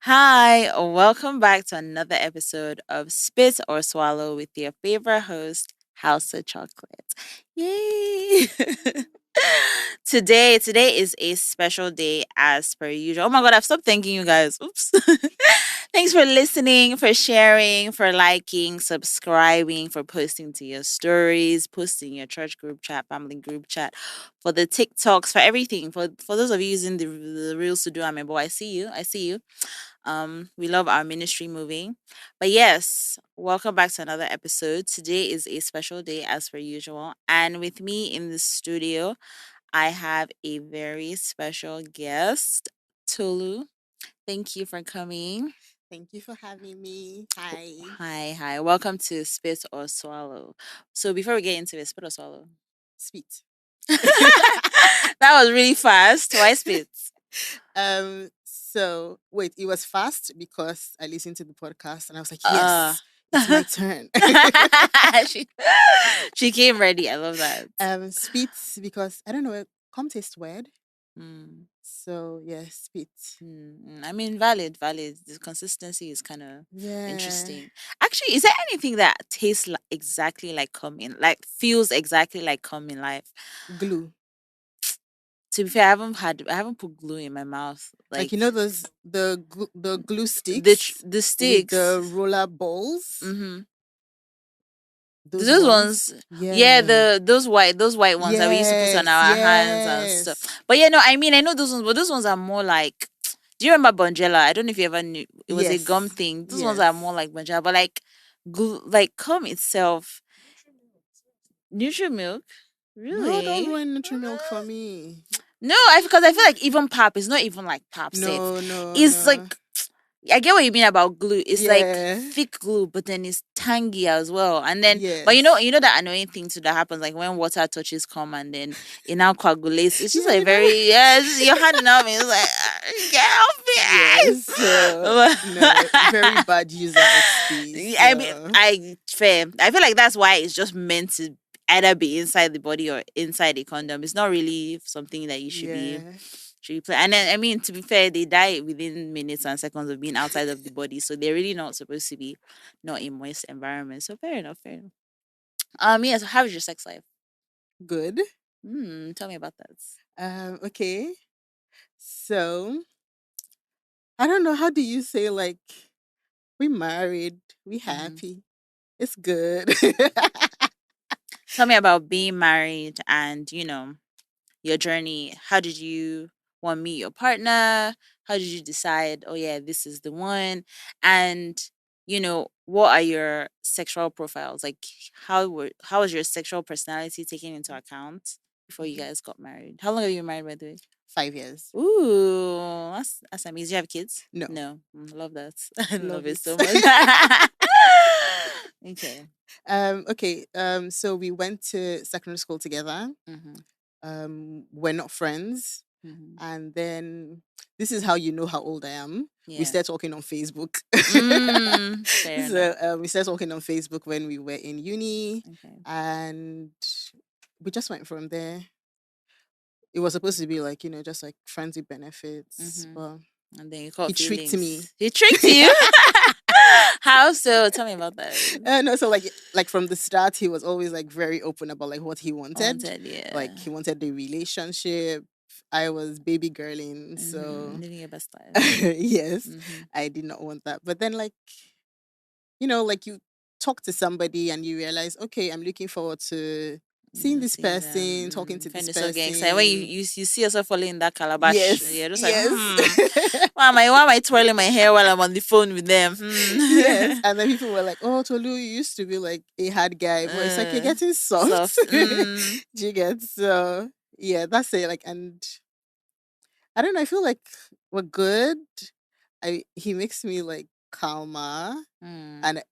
Hi, welcome back to another episode of Spit or Swallow with your favorite host, Hausa Chocolate. Yay! today is a special day as per usual. Oh my god, I've stopped thanking you guys. Oops. Thanks for listening, for sharing, for liking, subscribing, for posting to your stories, posting your church group chat, family group chat, for the TikToks, for everything. For those of you using the reels to do, I remember. I see you. I see you. We love our ministry moving. But yes, welcome back to another episode. Today is a special day as per usual. And with me in the studio, I have a very special guest, Tolu. Thank you for coming. Thank you for having me. Hi. Hi. Welcome to Spit or Swallow. So before we get into it, spit or swallow? Sweet. That was really fast. Why spit? So wait, it was fast because I listened to the podcast and I was like, Uh yes, it's my turn. she, she came ready. I love that. Sweet because I don't know, come taste weird. Mm. So yeah, sweet. I mean, valid. The consistency is kind of Yeah. interesting. Actually, is there anything that tastes exactly like cum in, like feels exactly like cum in life? Glue. To be fair, I haven't put glue in my mouth. Like Like those the glue the sticks the with sticks. the roller balls. Mm-hmm. Those Those ones. ones, yeah, Yeah. those white ones that we used to put on Yes, our hands and stuff. yes. But yeah, no, I mean, I know those ones, but those ones are more like. Do you remember Bonjela? I don't know if you ever knew. It was a gum Yes. thing. Those ones are more Yes. like Bonjela, but like, like cum itself, Nutri-Milk, No, don't really? ruin Nutrimilk for me. No, because I feel like even pap is not even like pap set. No, no, It's no. like I get what you mean about glue. It's like Yeah. thick glue, but then it's tangy as well. And then, but Yes. you know that annoying thing too that happens, like when water touches cum and then it now coagulates. It's just Yeah, like very your hand now is like get yes. So off no, very me. bad user XP. I mean, So I fair. I feel like that's why it's just meant to either be inside the body or inside the condom. It's not really something that you yeah. should be play. And then I mean, to be fair, they die within minutes and seconds of being outside of the body, so they're really not supposed to be not in moist environment. So fair enough, fair enough. Yes. How is your sex life? Good. Tell me about that. Okay. So I don't know. How do you say like we married, we Mm-hmm. happy? It's good. Tell me about being married and your journey. How did you want to meet your partner? How did you decide, oh yeah, this is the one? And what are your sexual profiles? Like how was your sexual personality taken into account before you Mhm. guys got married? How long have you been married, by the way? 5 years. Ooh, that's amazing. Do you have kids? No. No. Love that. I love Love it it. so much. Okay. Okay. So we went to secondary school together. Mm-hmm. We're not friends. Mm-hmm. And then this is how you know how old I am. We Yeah. started talking on Facebook. Fair enough. So we started talking on Facebook when we were in uni, Okay. and we just went from there. It was supposed to be like just like friends with benefits, Mm-hmm. but And then you he caught tricked me. feelings. He tricked you? How so? Tell me about that. No, so like from the start, he was always like very open about like what he wanted. Haunted, yeah. Like he wanted the relationship. I was baby girling, so Living your best life. yes, Mm-hmm. I did not want that. But then like like you talk to somebody and you realize, okay, I'm looking forward to seeing this Seeing person, talking them, to this friend is so getting excited. When person. you see yourself falling in that calabash, Yes, you're just like, yes. why am I twirling my hair while I'm on the phone with them? Yes. And then people were like, oh, Tolu, you used to be like a hard guy, but it's like you're uh, getting soft. soft. Do you get? So yeah, that's it. Like, and I don't know, I feel like we're good. He makes me like calmer, Mm. and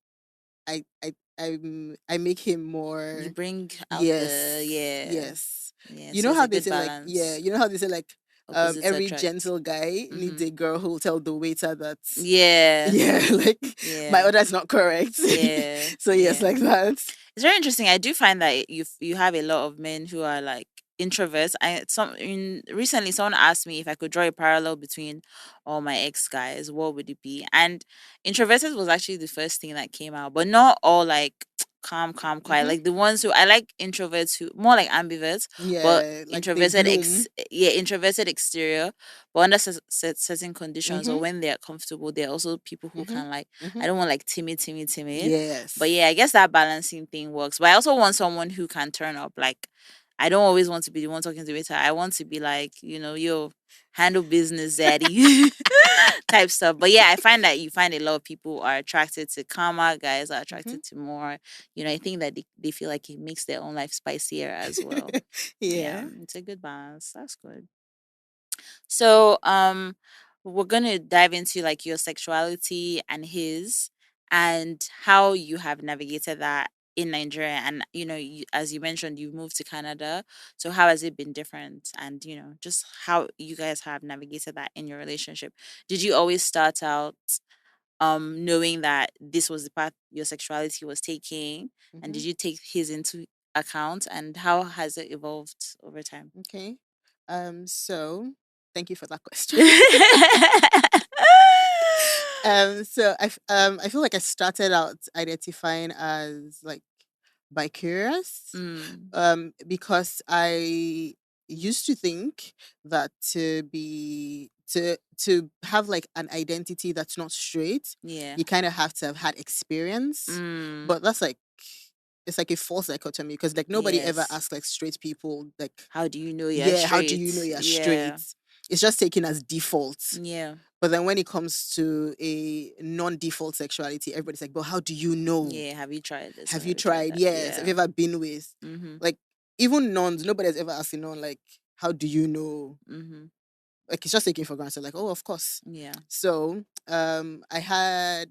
I make him You more. bring out the Yes, yeah, yes. yeah. You So know it's how a they good say like, yeah, balance. you know how they say like Opposites every attract. gentle guy needs Mm-hmm. a girl who will tell the waiter that Yeah, yeah, like my yeah, order is not correct. yeah, So yes, yeah. like that. It's very interesting. I do find that you have a lot of men who are like introverts. Recently someone asked me if I could draw a parallel between all my ex guys, what would it be? And introverted was actually the first thing that came out, but not all like calm, quiet. Mm-hmm. Like the ones who I like introverts who more like ambiverts, but Yeah, like they introverted bloom. yeah, introverted exterior, but under certain conditions or Mm-hmm. when they're comfortable, they're also people who Mm-hmm. can like Mm-hmm. I don't want like timid. But Yes. yeah, I guess that balancing thing works. But I also want someone who can turn up. Like I don't always want to be the one talking to waiter. I want to be like, yo, handle business, zaddy type stuff. But yeah, I find that you find a lot of people are attracted to calmer guys, are Mm-hmm. attracted to more, I think that they feel like it makes their own life spicier as well. Yeah, Yeah. it's a good balance. That's good. So, we're gonna dive into like your sexuality and his, and how you have navigated that in Nigeria. And as you mentioned, you moved to Canada. So, how has it been different? And just how you guys have navigated that in your relationship. Did you always start out knowing that this was the path your sexuality was taking, and Mm-hmm. did you take his into account? And how has it evolved over time? Okay. So thank you for that question. I feel like I started out identifying as like bi-curious, Mm, because I used to think that to have like an identity that's not straight, yeah. you kind of have to have had experience. Mm, But that's like it's like a false dichotomy because like nobody ever yes. asks like straight people like, How do you know you're yeah, how do you know straight? you're straight? Yeah. It's just taken as default. Yeah. But then when it comes to a non-default sexuality, everybody's like, but how do you know? Yeah. Have you tried this or Have have you you tried tried? that? Yes. Have Yeah. you ever been with? Mm-hmm. Like, even nuns, nobody has ever asked a nun, like, how do you know? Mm-hmm. Like, it's just taken for granted. Like, oh, of course. Yeah. So, I had,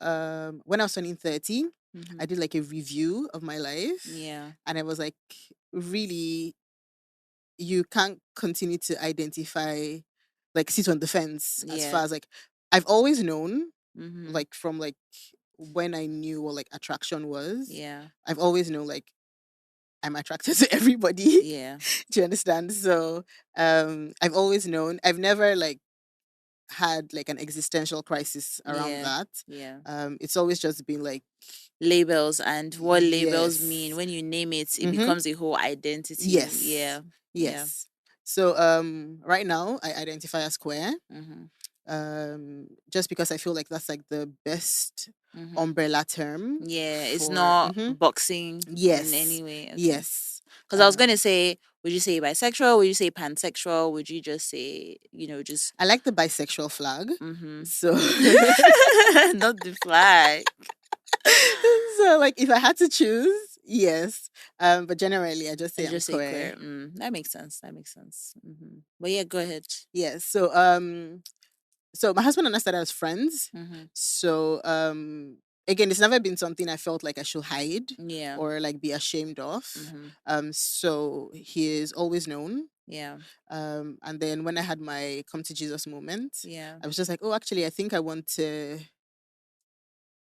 when I was turning 30, Mm-hmm. I did like a review of my life. Yeah. And I was like, really, you can't continue to identify, like, sit on the fence as far Yeah. as like, I've always known, Mm-hmm. like, from like when I knew what like attraction was, Yeah. I've always known like I'm attracted to everybody. Yeah. Do you understand? So I've always known. I've never like had like an existential crisis around Yeah. that. Yeah. It's always just been like, Labels and what labels mean. yes. When you name it, it Mm-hmm. becomes a whole identity. Yes. Yeah. Yeah. Yes. So right now I identify as queer. Mm-hmm. Just because I feel like that's like the best Mm-hmm. umbrella term Yeah. It's for not boxing in yes. any way. Okay. Yes. Because I was gonna say, would you say bisexual? Would you say pansexual? Would you just say, just I like the bisexual flag. mm-hmm. So Not the flag. so like if I had to choose, yes. But generally I just say I I'm just say queer. queer. That makes sense. That makes sense. But yeah, go ahead. Yes. So my husband and I started as friends. Mm-hmm. So again, it's never been something I felt like I should hide Yeah. or like be ashamed of. Mm-hmm. So he is always known. Yeah. And then when I had my come to Jesus moment, Yeah. I was just like, oh, actually, I think I want to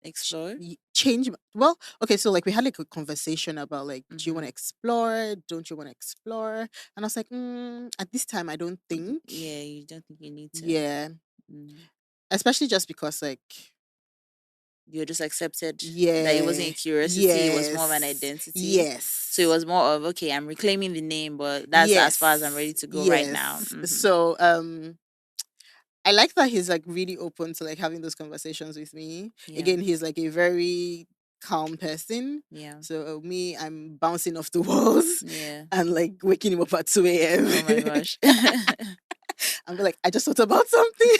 Explore. change. Well, okay, so like we had like a conversation about like, do you want Mm-hmm. to explore? Don't you want to explore? And I was like, at this time, I don't think. Yeah, you don't think you need to. Yeah, Mm. especially just because like, You just accepted that it wasn't yeah, a curiosity, it was more of an yes, identity. So it yes, was more of, okay, I'm reclaiming the name, but that's as far as I'm ready yes, to go right now. yes. So I like that he's like really open to like having those conversations with me. Yeah. Again, he's like a very calm person. Yeah. So me, I'm bouncing off the walls Yeah. and like waking him up at 2 Oh my a.m. gosh. I'm like, I just thought about something.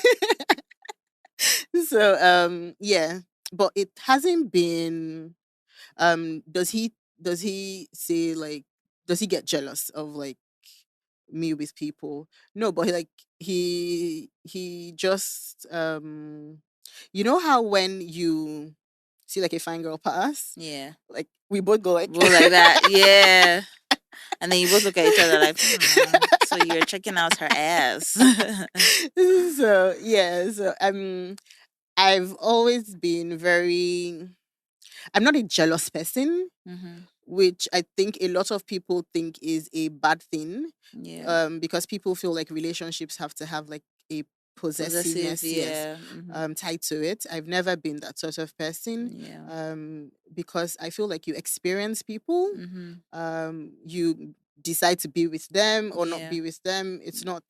So yeah. But it hasn't been does he say like does he get jealous of like me with people? No, but he just you know how when you see like a fine girl pass, Yeah. like we both go like Both like that. Yeah. And then you both look at each other like, so you're checking out her ass. so yeah, so I've always been very I'm not a jealous person, Mm-hmm. which I think a lot of people think is a bad thing, Yeah. because people feel like relationships have to have like a Possessive, possessiveness, yes, yeah. tied to it. I've never been that sort of person, Yeah. because I feel like you experience people, Mm-hmm. you decide to be with them or not Yeah. be with them. It's not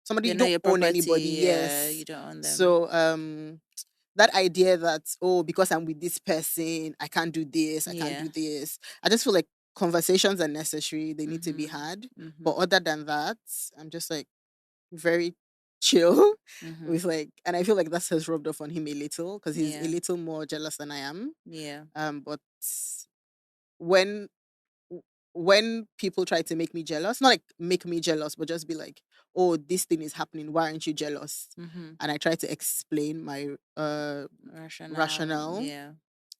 somebody, They're you not don't your own anybody, property, yeah. yes. You don't own them. So that idea that, oh, because I'm with this person, I can't do this, I can't Yeah. do this. I just feel like conversations are necessary, they need to be Mm-hmm. had. But Mm-hmm. other than that, I'm just like very chill Mm-hmm. with like, and I feel like that has rubbed off on him a little because he's a Yeah. little more jealous than I am. Yeah. But when when people try to make me jealous, not like make me jealous, but just be like, oh, this thing is happening, why aren't you jealous? Mm-hmm. And I try to explain my Rationale, rationale. yeah.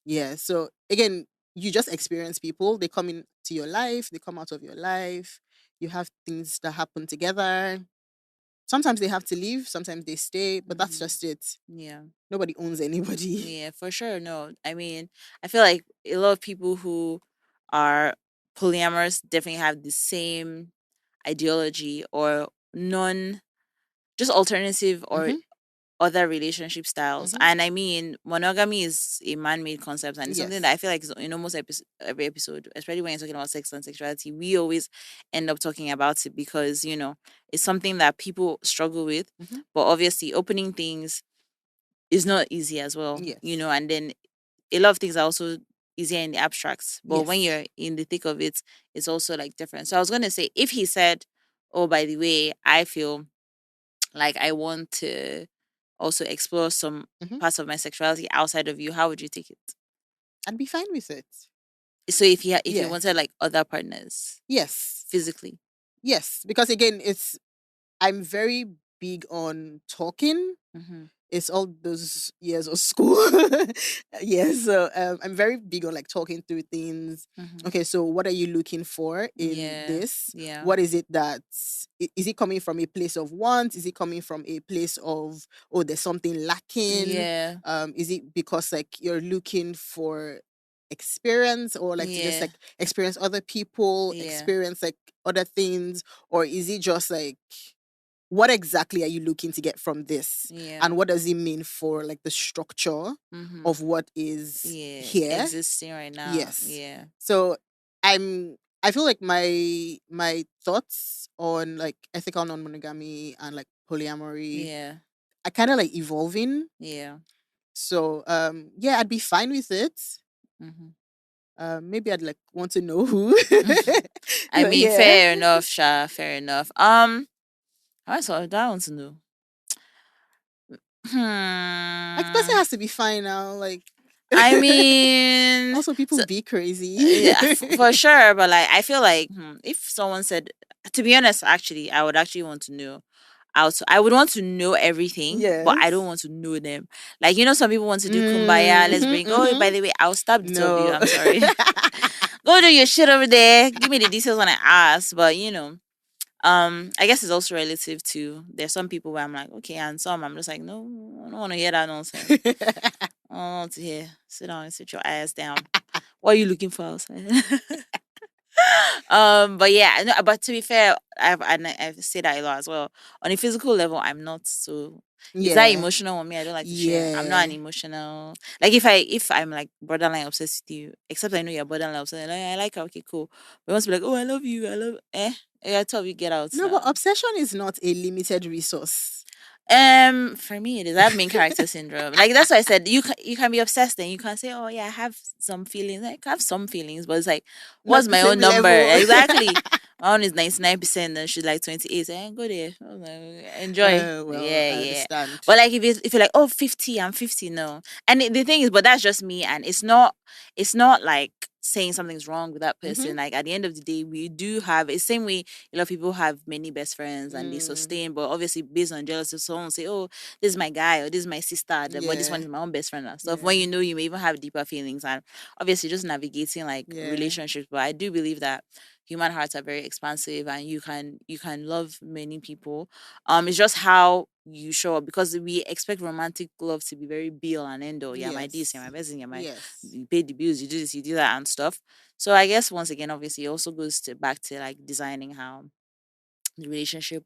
Yeah. So again, you just experience people. They come into your life, they come out of your life. You have things that happen together. Sometimes they have to leave, sometimes they stay, but that's Mm-hmm. just it. Yeah. Nobody owns anybody. Yeah, for sure. No, I mean, I feel like a lot of people who are polyamorous definitely have the same ideology or non, just alternative or Mm-hmm. other relationship styles. Mm-hmm. And I mean, monogamy is a man-made concept, and it's something that I Yes. feel like is in almost every episode, especially when you're talking about sex and sexuality. We always end up talking about it because it's something that people struggle with. Mm-hmm. But obviously, opening things is not easy as well, Yes. and then a lot of things are also easier in the abstracts. But when Yes. you're in the thick of it, it's also like different. So I was gonna say, if he said, "Oh, by the way, I feel like I want to also explore some Mm-hmm. parts of my sexuality outside of you," how would you take it? I'd be fine with it. So if you Yeah. wanted like other partners Yes. physically. Yes. Because again, I'm very big on talking. Mm-hmm. It's all those years of school. Yeah, so I'm very big on like talking through things. Mm-hmm. Okay, so what are you looking for in Yeah. this? Yeah. What is it that is it coming from a place of want? Is it coming from a place of, oh, there's something lacking? Yeah. Is it because like you're looking for experience or like to just Yeah. like experience other people, Yeah. experience like other things, or is it just like what exactly are you looking to get from this, Yeah. and what does it mean for like the structure Mm-hmm. of what is Yeah. here? Existing right now. Yes. Yeah. So I feel like my thoughts on like ethical non-monogamy and like polyamory Yeah. are kind of like evolving. Yeah. So yeah, I'd be fine with it. Mm-hmm. Maybe I'd like want to know who. I But mean, yeah, fair enough, Sha. Fair enough. I saw that want to know. like the person Hmm. has to be fine now. Like I mean, also people so, be crazy. yeah, for sure. But like, I feel like if someone said, to be honest, actually, I would actually want to know. I would want to know everything, but I don't Yes. want to know them. Like some people want to do kumbaya. Let's Mhm, bring. Oh, by mhm. the way, I'll stab the two of you. No. I'm sorry. Go do your shit over there. Give me the details when I ask. But I guess it's also relative to there's some people where I'm like, okay, and some I'm just like, no, I don't want to hear that nonsense. I don't want to hear. Sit down and sit your ass down. What are you looking for outside? But yeah, no, but to be fair, I've said that a lot as well. On a physical level, I'm not so. Is that Yeah. emotional on me? I don't like to share. I'm not Yeah. an emotional. Like if I'm like borderline obsessed with you, except I know you're borderline obsessed. Like, I like her. Okay, cool. But once be like, oh, I love you. I love. I tell you, get out No, but now. obsession is not a limited resource. For me it is. I have main character syndrome. Like that's why I said you can be obsessed and you can say, oh yeah, I have some feelings. Like I have some feelings, but it's like, Not what's the my same own number? level. Exactly. My own is 99%, and she's like 28. Go there. I was like, enjoy. Well, Yeah, I yeah. understand. But like if you're like, oh, 50, I'm 50, no. And the thing is, but that's just me, and it's not like saying something's wrong with that Mm-hmm. person. Like at the end of the day, we do have it's same way a lot of people have many best friends and they Mm, sustain, but obviously based on jealousy, someone will say, oh, this is my guy or this is my sister, but this yeah. one is my own best friend and stuff. When Yeah. you may even have deeper feelings, and obviously just navigating like Yeah. relationships. But I do believe that human hearts are very expansive, and you can love many people. It's just how you show up, because we expect romantic love to be very be all and end all. Yeah, my this, yeah, Yes. my best, yeah, my Yes. you pay the bills, you do this, you do that, and stuff. So I guess once again, obviously, it also goes to back to like designing how the relationship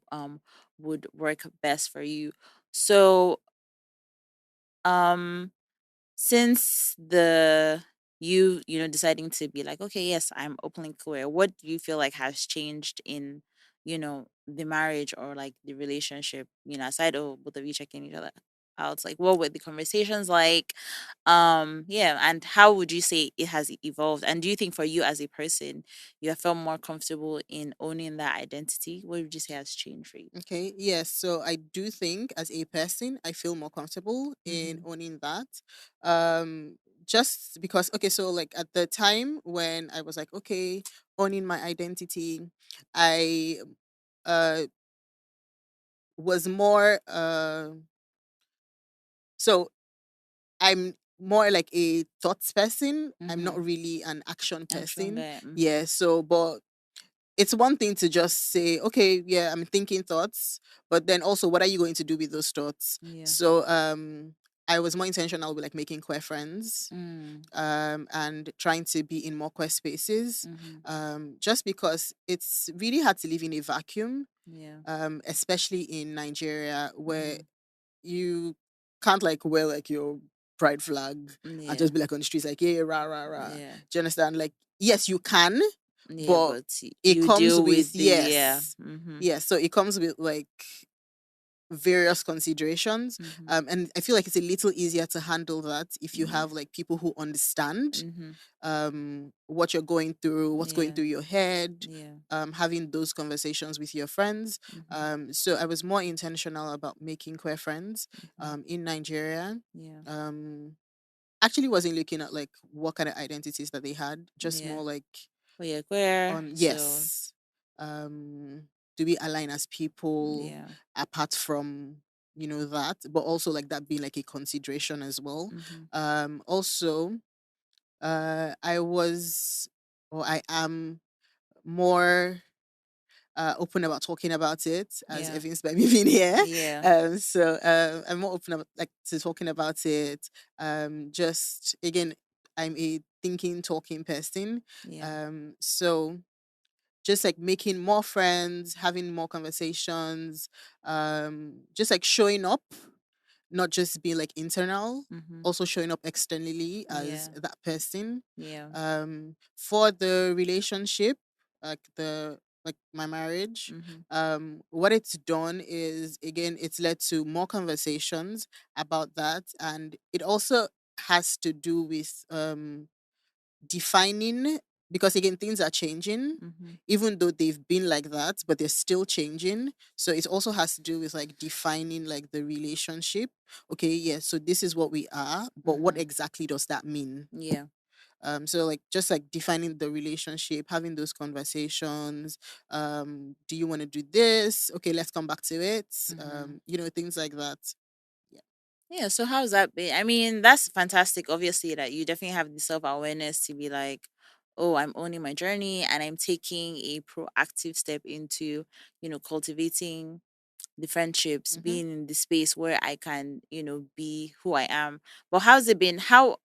would work best for you. So um since the you know deciding to be like, okay, yes, I'm openly queer, what do you feel like has changed in the marriage or like the relationship, aside of both of you checking each other out? Like, what were the conversations like? Yeah, and how would you say it has evolved? And do you think for you as a person, you have felt more comfortable in owning that identity? What would you say has changed for you? Okay, yes. So I do think as a person, I feel more comfortable in Mm-hmm. owning that. Um, just because, okay, so like at the time when I was like, okay, owning my identity, I uh was more so I'm more like a thoughts person. I'm not Mm-hmm. really an action Action person. guy. Mm-hmm. Yeah, so but it's one thing to just say, okay, yeah, I'm thinking thoughts, but then also what are you going to do with those thoughts? Yeah. So I was more intentional with like making queer friends, Mm. and trying to be in more queer spaces. Mm-hmm. Just because it's really hard to live in a vacuum, Yeah. especially in Nigeria where Mm-hmm. you can't like wear like your pride flag and Yeah. just be like on the streets like, yeah, rah rah rah. Yeah. Do you understand? Like, yes, you can, Yeah, but but it you comes deal with, with the yeah. yes, Mhm. yes, so it comes with like various considerations. Mhm. And I feel like it's a little easier to handle that if you Yeah. have like people who understand Mhm. what you're going through, what's going Yeah. through your head, Yeah. having those conversations with your friends. Mhm. So I was more intentional about making queer friends Mhm. in Nigeria. Yeah. um Actually wasn't looking at like what kind of identities that they had, just Yeah. more like But yeah, queer. on, So yes, um do we align as people yeah. apart from that, but also like that being like a consideration as well. Mhm. Also, I was, or I am more open about talking about it, as Yeah. evidenced by me being here. Yeah. So I'm more open about like to talking about it. Just again, I'm a thinking, talking person. Yeah. So just like making more friends, having more conversations, just like showing up, not just being like internal, Mhm. also showing up externally as Yeah. that person. Yeah. For the relationship, like my marriage, Mhm. what it's done is, again, it's led to more conversations about that, and it also has to do with defining, because again things are changing, Mhm. even though they've been like that, but they're still changing. So it also has to do with like defining like the relationship. Okay, yeah, so this is what we are, but what Mhm. exactly does that mean? Yeah. So like just like defining the relationship, having those conversations. Do you want to do this? Okay, let's come back to it. Mhm. Things like that. Yeah. Yeah, so how's that been? I mean, that's fantastic. Obviously, that you definitely have the self awareness to be like, oh, I'm owning my journey and I'm taking a proactive step into, cultivating the friendships, Mm-hmm. being in the space where I can, be who I am. But how's it been? How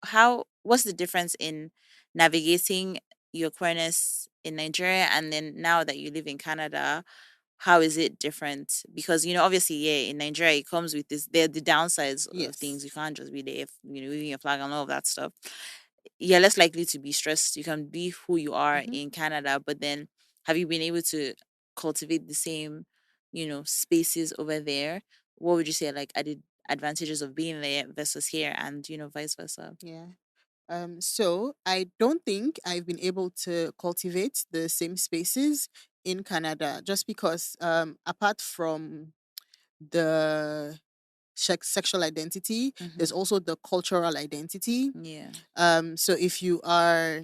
what's the difference in navigating your queerness in Nigeria and then now that you live in Canada? How is it different? Because obviously, yeah, in Nigeria it comes with this. There are the downsides of things. Yes. You can't just be there, waving your flag and all of that stuff. You're less likely to be stressed. You can be who you are Mm-hmm. in Canada, but then have you been able to cultivate the same, spaces over there? What would you say like are the advantages of being there versus here, and vice versa? Yeah. So I don't think I've been able to cultivate the same spaces in Canada, just because apart from the sexual identity, Mm-hmm. there's also the cultural identity. Yeah. So if you are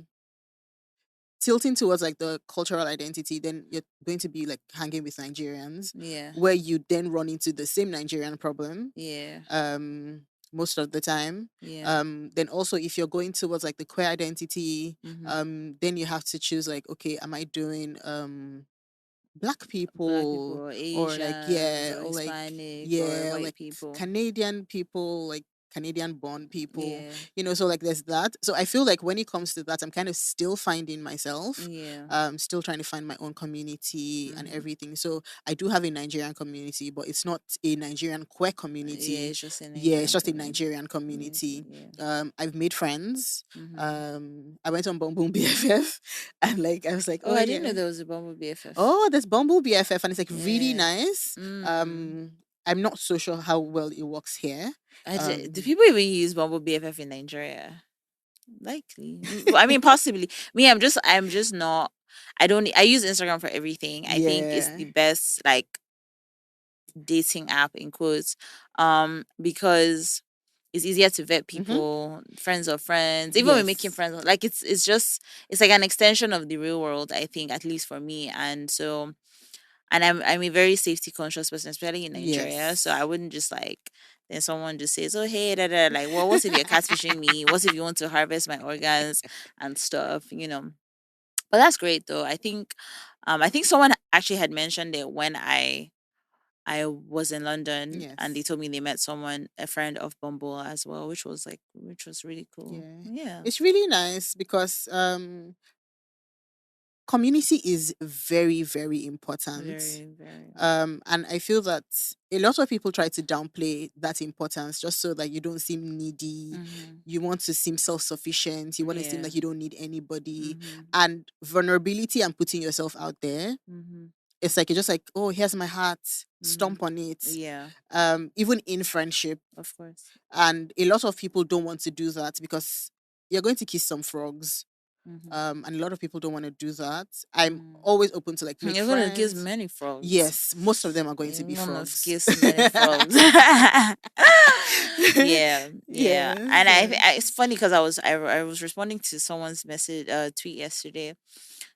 tilting towards like the cultural identity, then you're going to be like hanging with Nigerians, Yeah. where you then run into the same Nigerian problem. Yeah. Um, most of the time. Yeah. Then also if you're going towards like the queer identity, Mm-hmm. then you have to choose like, okay, am I doing black Black people, people, or like, Asians, yeah, or or like, Hispanic, or yeah, white like people. Canadian people, like Canadian born people, Yeah. so like there's that. So I feel like when it comes to that, I'm kind of still finding myself, Yeah. still trying to find my own community and Mm-hmm. everything. So I do have a Nigerian community, but it's not a Nigerian queer Yeah, community. it's just a Yeah, it's Nigerian just a community. Nigerian community. Yeah. I've made friends. Mm-hmm. I went on Bumble BFF, and like I was like, Oh, oh I didn't yeah. know there was a Bumble BFF. Oh, there's Bumble BFF, and it's like really Yeah. nice. Mm. I'm not so sure how well it works here. Do Um, people even use Bumble BFF in Nigeria? Likely. I mean, possibly. Me, I'm just not. I don't. I use Instagram for everything. I think it's yeah. the best like dating app in quotes, because it's easier to vet Mm-hmm. people, friends of friends, even when making Yes. friends. Like it's just it's like an extension of the real world. I think, at least for me, and so. And I'm a very safety conscious person, especially in Nigeria. So I Yes. wouldn't just like then someone just says, "Oh hey, da, da," like, well, what if you're catfishing me? What if you want to harvest my organs and stuff? But that's great though. I think someone actually had mentioned it when I was in London, and they Yes. told me they met someone, a friend of Bumble as well, which was really cool. Yeah. Yeah, It's really nice because community is very, very important. very, very. And I feel that a lot of people try to downplay that importance just so that you don't seem needy. Mm-hmm. You want to seem self sufficient. You want to seem Yeah. like you don't need anybody. Mm-hmm. And vulnerability and putting yourself out there, Mm-hmm. it's like you're just like, oh, here's my heart, Mm-hmm. stomp on it. Yeah, Even in friendship. of course. And a lot of people don't want to do that because you're going to kiss some frogs, Mm-hmm. and a lot of people don't want to do that. I'm Mm. always open to like make You're gonna kiss friends. many frogs. Yes, most of them are going to You be wanna frogs. kiss many frogs. Yeah, yeah. Yeah, And so it's funny because I was responding to someone's message tweet yesterday.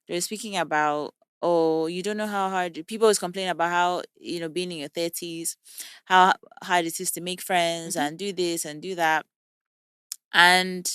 They were speaking about, oh, you don't know how hard people is complaining about how, being in your 30s, how hard it is to make friends mhm, and do this and do that. And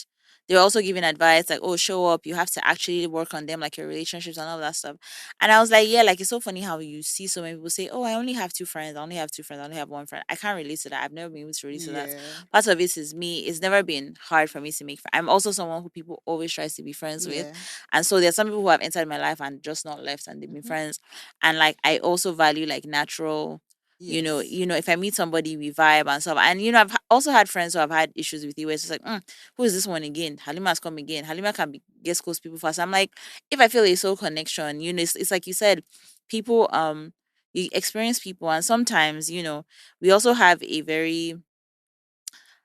they're also giving advice like, oh, show up, you have to actually work on them, like your relationships and all that stuff. And I was like, yeah, like it's so funny how you see so many people say, oh, I only have two friends, I only have two friends, I only have one friend. I can't relate to that. I've never been able to relate to that. yeah, Part of it is me. It's never been hard for me to make friends. I'm also someone who people always tries to be friends with. yeah, And so there's some people who have entered my life and just not left, and they've been mhm, friends. And like I also value like natural, yes, if I meet somebody, we vibe and stuff. And I've also had friends who have had issues with you where it's just like, who is this one again? Halima's come again. Halima can get close to people fast. I'm like, if I feel a soul connection, it's like you said, people, you experience people, and sometimes, we also have a very,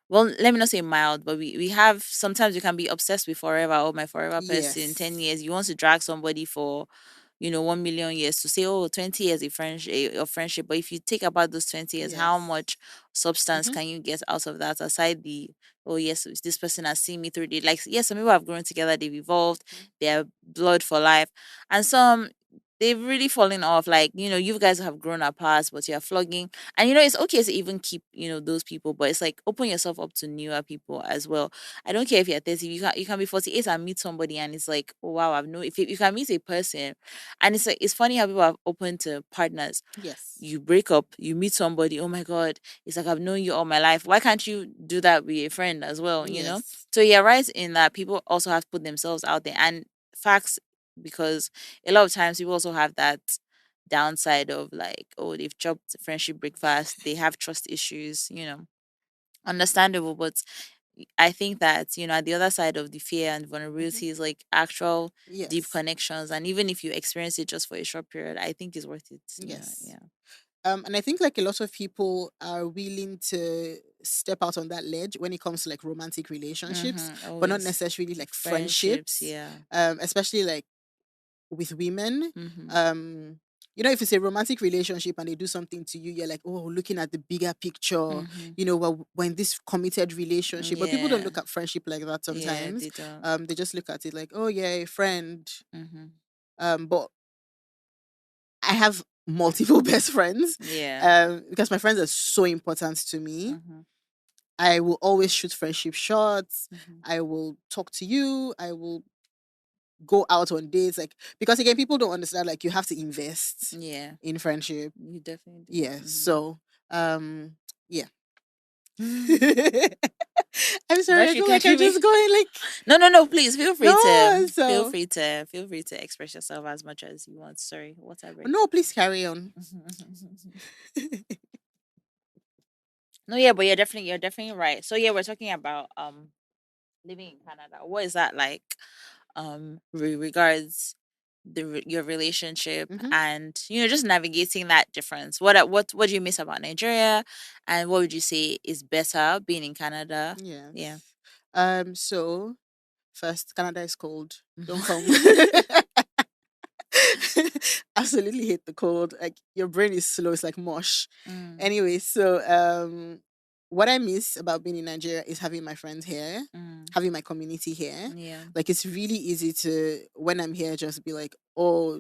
well, let me not say mild, but we have, sometimes we can be obsessed with forever. Oh, my forever person, 10 yes, years. You want to drag somebody for 1 million years to say, oh, 20 years of friendship. But if you think about those 20 years, how yes, much substance mhm, can you get out of that aside the, oh, yes, this person has seen me through the, like, yes, some people have grown together, they've evolved, mhm, they're blood for life. And some, they've really fallen off. Like, you guys have grown apart, but you're flogging. And it's okay to even keep, those people, but it's like open yourself up to newer people as well. I don't care if you're 30, you can be 48 and meet somebody, and it's like, oh wow, I've no if you can meet a person, and it's like, it's funny how people are open to partners. yes, You break up, you meet somebody, oh my god, it's like I've known you all my life. Why can't you do that with a friend as well? yes, So you're right in that people also have to put themselves out there, and facts, because a lot of times people also have that downside of like, oh, they've chopped friendship breakfast, they have trust issues. Understandable, but I think that, at the other side of the fear and mhm, vulnerability is like actual deep yes, connections. And even if you experience it just for a short period, I think it's worth it. yes. Yeah. And I think like a lot of people are willing to step out on that ledge when it comes to like romantic relationships, Mm-hmm. Oh, but not yes. necessarily like Friendships. friendships. Yeah. Especially like with women. Mm-hmm. Um, if it's a romantic relationship and they do something to you, you're like, oh, looking at the bigger picture. Mm-hmm. Well, when this committed relationship, but people don't Yeah. look at friendship like that Yeah. sometimes. They don't. They just look at it like, oh yeah, a friend. Mm-hmm. But I have multiple best friends, Yeah. because my friends are so important to me. Mm-hmm. I will always shoot friendship shots. Mhm. I will talk to you. I will go out on dates. Like, because again, people don't understand, like, you have to invest Yeah, in friendship. you definitely do. Yeah. So, um, yeah. Mhm. I'm sorry. I Brush, you feel like I'm catching me? just going like, No, no, no. Please feel free to no. So, feel free to express yourself as much as you want. Sorry, whatever. no, please carry on. No, yeah, but you're definitely right. So yeah, we're talking about living in Canada. What is that like? Regards your relationship Hmm. and just navigating that difference. What do you miss about Nigeria, and what would you say is better being in Canada? Yeah. Yes. So first, Canada is cold. Don't come. Absolutely hate the cold. Like, your brain is slow. It's like mush. Mm, Anyway, so what I miss about being in Nigeria is having my friends here, mm, having my community here. yeah. Like, it's really easy to, when I'm here, just be like, oh,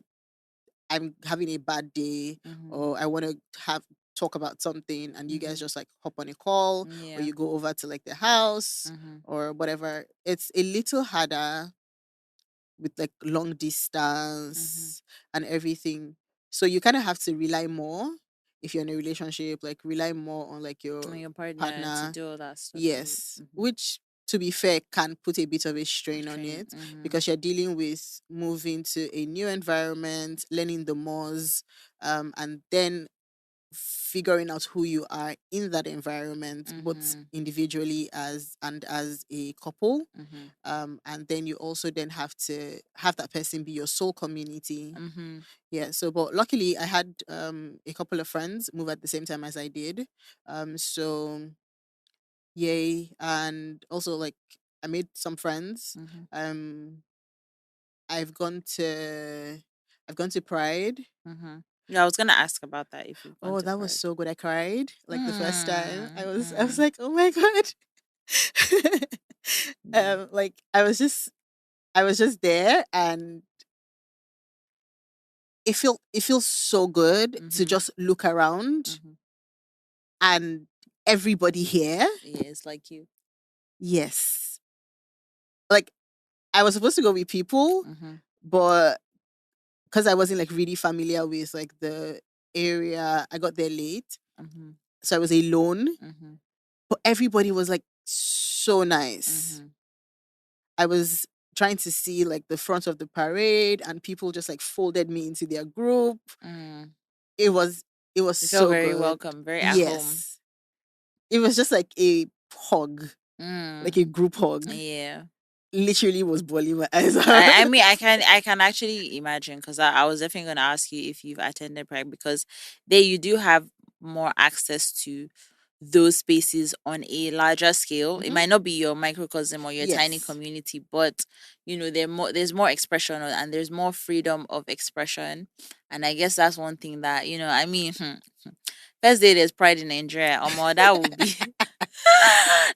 I'm having a bad day, Mm-hmm, or I want to have talk about something, and you guys mm-hmm, just like hop on a call, or yeah. you go over to like the house Mm-hmm, or whatever. It's a little harder with like long mm-hmm. distance and everything. So you kind of have to rely more, if you're in a relationship, like rely more on like your And your partner to partner. do all that stuff for you. Yes, Mm-hmm. which, to be fair, can put a bit of a strain on Train. it, Mm-hmm, because you're dealing with moving to a new environment, learning the mores, and then figuring out who you are in that environment, both mm-hmm, individually as and as a couple. mm-hmm, And then you also then have to have that person be your sole community. mm-hmm, Yeah. So, but luckily, I had a couple of friends move at the same time as I did. So yay. And also, like, I made some friends. mm-hmm, Um, I've gone to I've gone to Pride. mm-hmm. Yeah, I was gonna ask about that if you've gone Oh, to that was Pride. so good. I cried like the first time. Mm, I was mm, like, oh my god. yeah. Like, I was just there, and it feels so good to Mm-hmm, just look around, mm-hmm. and everybody here. Yeah, it's like you. Yes. Like, I was supposed to go with people, Mm-hmm, but because I wasn't like really familiar with like the area, I got there late. mm-hmm, So I was alone. mm-hmm, But everybody was like so nice. mm-hmm. I was trying to see like the front of the parade, and people just like folded me into their group. Mm. It was it was You feel so very good. welcome, very at home. Yes. It was just like a hug, like Mm. a group hug. Yeah. Literally was bawling my eyes out. I mean I can actually imagine because I was definitely gonna ask you if you've attended Pride because there you do have more access to those spaces on a larger scale. It Hmm. might not be your microcosm or your tiny Yes. community, but there's more expression and there's more freedom of expression. And I guess that's one thing that, I mean, first day there's pride in Nigeria. That would be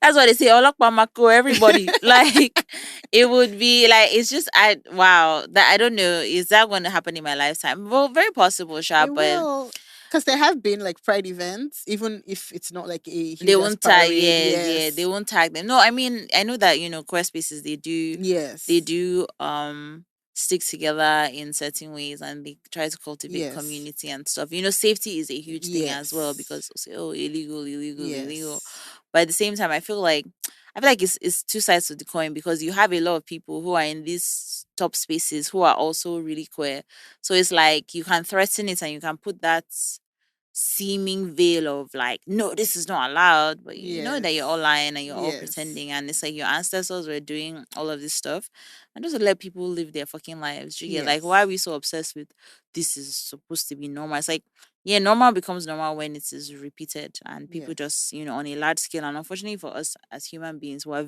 that's what they say. Olokpamako, everybody. Like it would be like it's just I wow. That I don't know. Is that going to happen in my lifetime? Well, very possible, Sha, It but will. Because there have been like pride events, even if it's not like a they huge ass won't tag, parade. yeah, yeah, they Yes. won't tag them. No, I mean, I know that, queer spaces they Yes. do stick together in certain ways and they try to cultivate Yes. community and stuff. Safety is a huge thing as well Yes. because say, oh, illegal, illegal, illegal. Yes. But at the same time, I feel like it's two sides to the coin because you have a lot of people who are in these top spaces who are also really queer. So it's like you can threaten it and you can put that seeming veil of like, no, this is not allowed, but you know that you're all Yes. lying and you're all Yes. pretending, and it's like your ancestors were doing all of this stuff, and just to let people live their fucking lives. You get like, why are Yes. we so obsessed with this is supposed to be normal? It's like, yeah, normal becomes normal when it is repeated and people Yes. just on a large scale. And unfortunately for us as human beings, we're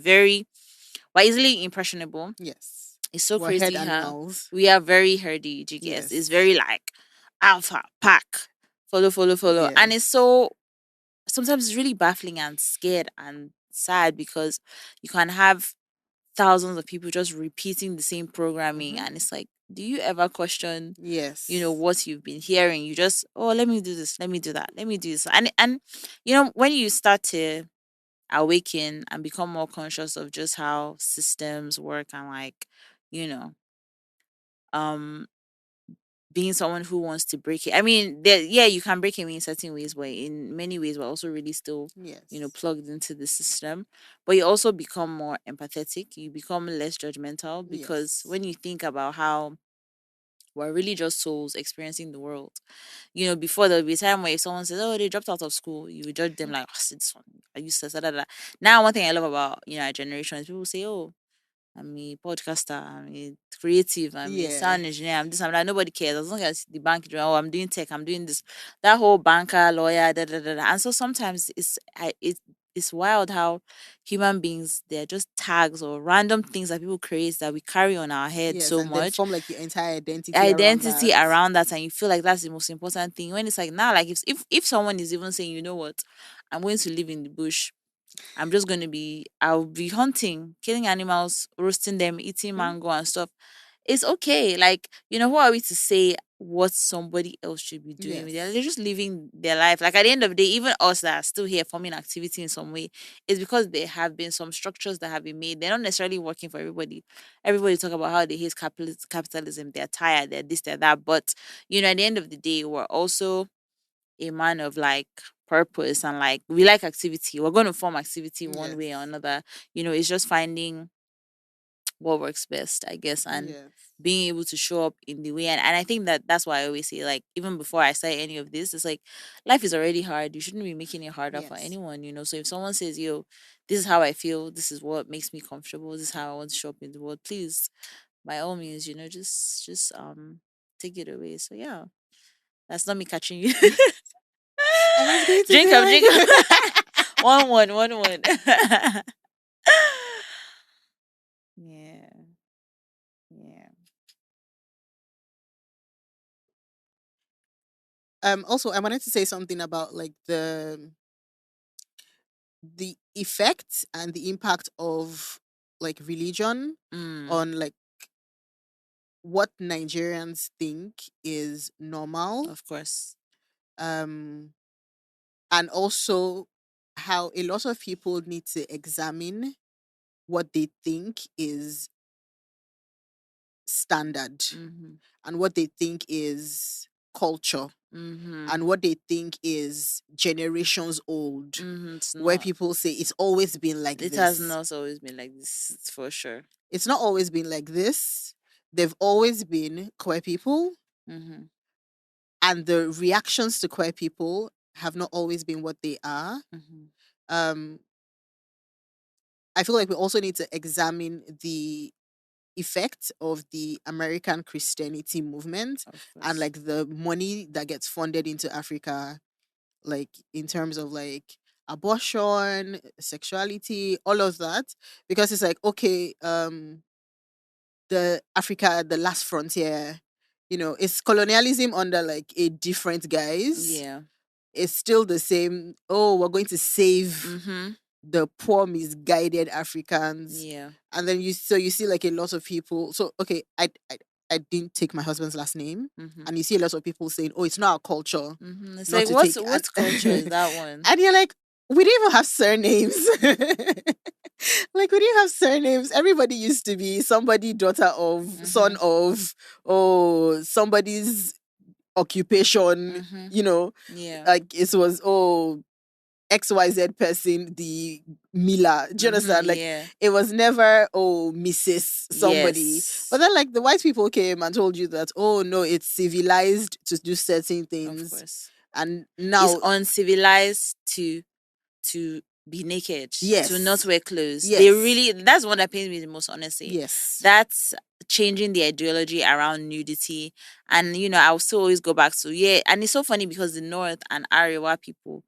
easily impressionable. Yes. It's so We're herd crazy how animals. we are very herdy, GGS. It's Yes. very like alpha, pack, follow, follow, follow. And it's Yes. so sometimes it's really baffling and scared and sad because you can have thousands of people just repeating the same programming Mm-hmm. and it's like, do you ever question, Yes. what you've been hearing? You just, oh, let me do this, let me do that, let me do this. And when you start to awaken and become more conscious of just how systems work and like, you know, um being someone who wants to break it. I mean, yeah, you can break it in certain ways, but in many ways, we're also really still, Yes. plugged into the system. But you also become more empathetic. You become less judgmental because Yes. when you think about how we're really just souls experiencing the world. Before there'll be a time where if someone says, "Oh, they dropped out of school," you would judge them like, "Oh, this one, I used to." Da, da, da. Now, one thing I love about our generation is people say, "Oh, I'm a podcaster, I'm a creative, I'm a Yeah. sound engineer, I'm this, I'm that." Nobody cares as long as the bank. Oh, I'm doing tech, I'm doing this. That whole banker, lawyer, da da da. Da. And so sometimes it's wild how human beings, they're just tags or random things that people create that we carry on our head Yes. so And then much form like your entire identity around identity that. around that, and you feel like that's the most important thing. When it's like now, like if someone is even saying, you know what, I'm going to live in the bush, I'll be hunting, killing animals, roasting them, eating Mhm. mango and stuff. It's okay. Like, who are we to say what somebody else should be doing with their, Yes. they're just living their life. Like at the end of the day, even us that are still here forming activity in some way, it's because there have been some structures that have been made. They're not necessarily working for everybody. Everybody talk about how they hate capitalism, they're tired, they're this, they're that. But at the end of the day, we're also a man of like purpose, and like we like activity. We're going to form activity one way or Yes. another. It's just finding what works best, I guess, and Yes. being able to show up in the way. And I think that that's why I always say, like, even before I say any of this, it's like life is already hard. You shouldn't be making it harder for Yes. anyone. So if someone says, yo, this is how I feel, this is what makes me comfortable, this is how I want to show up in the world, please, by all means, just take it away. So yeah, that's not me catching you. And it's going to Drink be up, drink up. like One. Yeah, yeah. also I wanted to say something about like the effect and the impact of like religion Mm, on like what Nigerians think is normal. of course. Um and also how a lot of people need to examine what they think is standard Mm-hmm. and what they think is culture Mm-hmm. and what they think is generations old, Mm-hmm. It's where not. people say it's always been like It has this. not always been like this, for sure. It's not always been like this. They've always been queer people, Mm-hmm. and the reactions to queer people have not always been what they are. Mm-hmm. Um, I feel like we also need to examine the effect of the American Christianity movement Of and course. like the money that gets funded into Africa, like in terms of like abortion, sexuality, all of that. Because it's like, okay, the Africa, the last frontier, it's colonialism under like a different guise. Yeah. It's still the same. Oh, we're going to save Mm-hmm. the poor misguided Africans. Yeah. And then you see like a lot of people. So okay, I didn't take my husband's last name. Mm-hmm. And you see a lot of people saying, "Oh, it's not our culture Mm-hmm. It's not like to what's take," and, what culture is that one? and you're like, we didn't even have surnames. Like we didn't have surnames. Everybody used to be somebody, daughter of, Mm-hmm. son of, or somebody's occupation. Mm-hmm. Yeah. Like it was XYZ person, the Mila. Do you Mm-hmm. understand? Like Yeah. it was never Mrs. somebody. But Yes. then like the white people came and told you that, oh no, it's civilized to do certain Of things. course. And It's now uncivilized to be naked, to not yes. wear clothes. They Yes. really, that's one that pains me the most, honestly. Yes. That's changing the ideology around nudity. And I'll still always go back to, yeah, and it's so funny because the North and Arewa people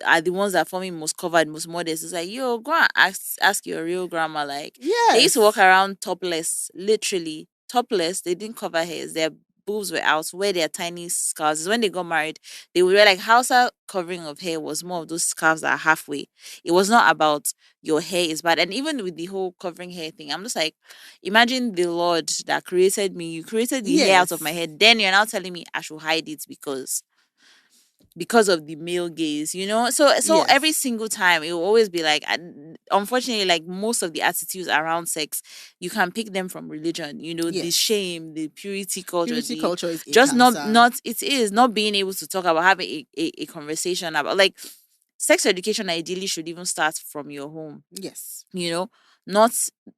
are the ones that are forming most covered, most modest. It's like, yo, go and ask your real grandma. Like, they used to walk Yes. around topless, literally topless. They didn't cover hairs. Their boobs were out, wear their tiny scarves. When they got married, they would wear like Hausa covering of hair was more of those scarves that are halfway. It was not about your hair is bad. And even with the whole covering hair thing, I'm just like, imagine the Lord that created me. You created the hair out of my Yes. head. Then you're now telling me I should hide it because because of the male gaze, so every Yes. single time it will always be like, unfortunately, like most of the attitudes around sex, you can pick them from religion, the Yes. shame, the purity culture, Purity the culture is a just not cancer. not it is not being able to talk about, having a conversation about, like, sex education ideally should even start from your home, Yes. you know not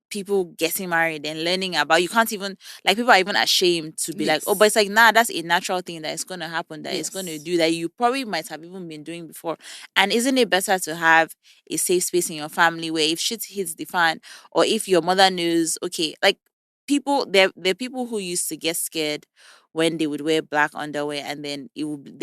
people getting married and learning about, you can't even, like, people are even ashamed to be like, oh, but Yes. it's like, nah, that's a natural thing that is going to happen, that is going to Yes. do, that you probably might have even been doing before. And isn't it better to have a safe space in your family where if shit hits the fan, or if your mother knows, okay, like, there are people who used to get scared when they would wear black underwear, and then it would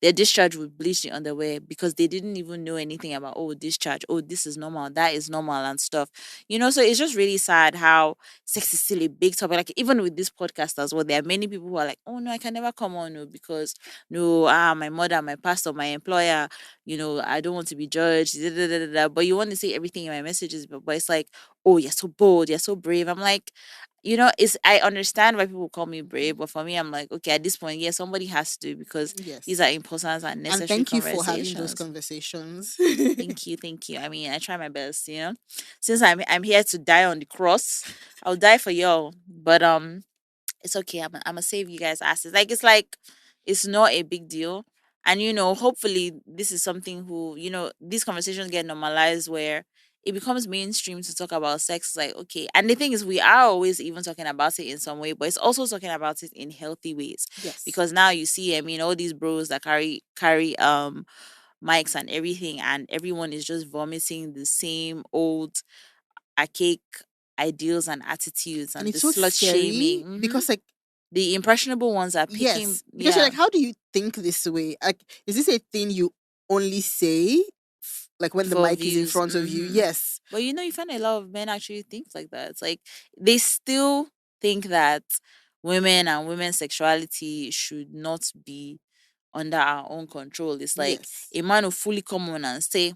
their discharge would bleach the underwear, because they didn't even know anything about, oh, discharge, oh, this is normal, that is normal, and stuff. So it's just really sad how sex is still a big topic. Like, even with this podcast as well, there are many people who are like, oh no, I can never come on, no, because no, my mother, my pastor, my employer, I don't want to be judged, da, da, da, da, da. But you want to say everything in my messages, but it's like, oh, you're so bold, you're so brave. I'm like, it's, I understand why people call me brave, but for me, I'm like, okay, at this point, yeah, somebody has to, because these Yes. are important and And necessary thank you for having those conversations. conversations. Thank you. I mean, I try my best, Since I'm here to die on the cross, I'll die for y'all. But it's okay. I'm gonna save you guys asses. Like it's not a big deal. And hopefully this is something who, these conversations get normalized, where it becomes mainstream to talk about sex. Like, okay. And the thing is, we are always even talking about it in some way, but it's also talking about it in healthy ways. Yes. Because now you see, I mean, all these bros that carry mics and everything, and everyone is just vomiting the same old archaic ideals and attitudes, And and the it's so slut shaming. scary because, like, The impressionable ones are picking, yes, because you're yeah, like, how do you think this way? Like, is this a thing you only say, like, when the for mic is in views. front of you? Yes. But you find a lot of men actually think like that. It's like they still think that women and women's sexuality should not be under our own control. It's like Yes. a man will fully come on and say,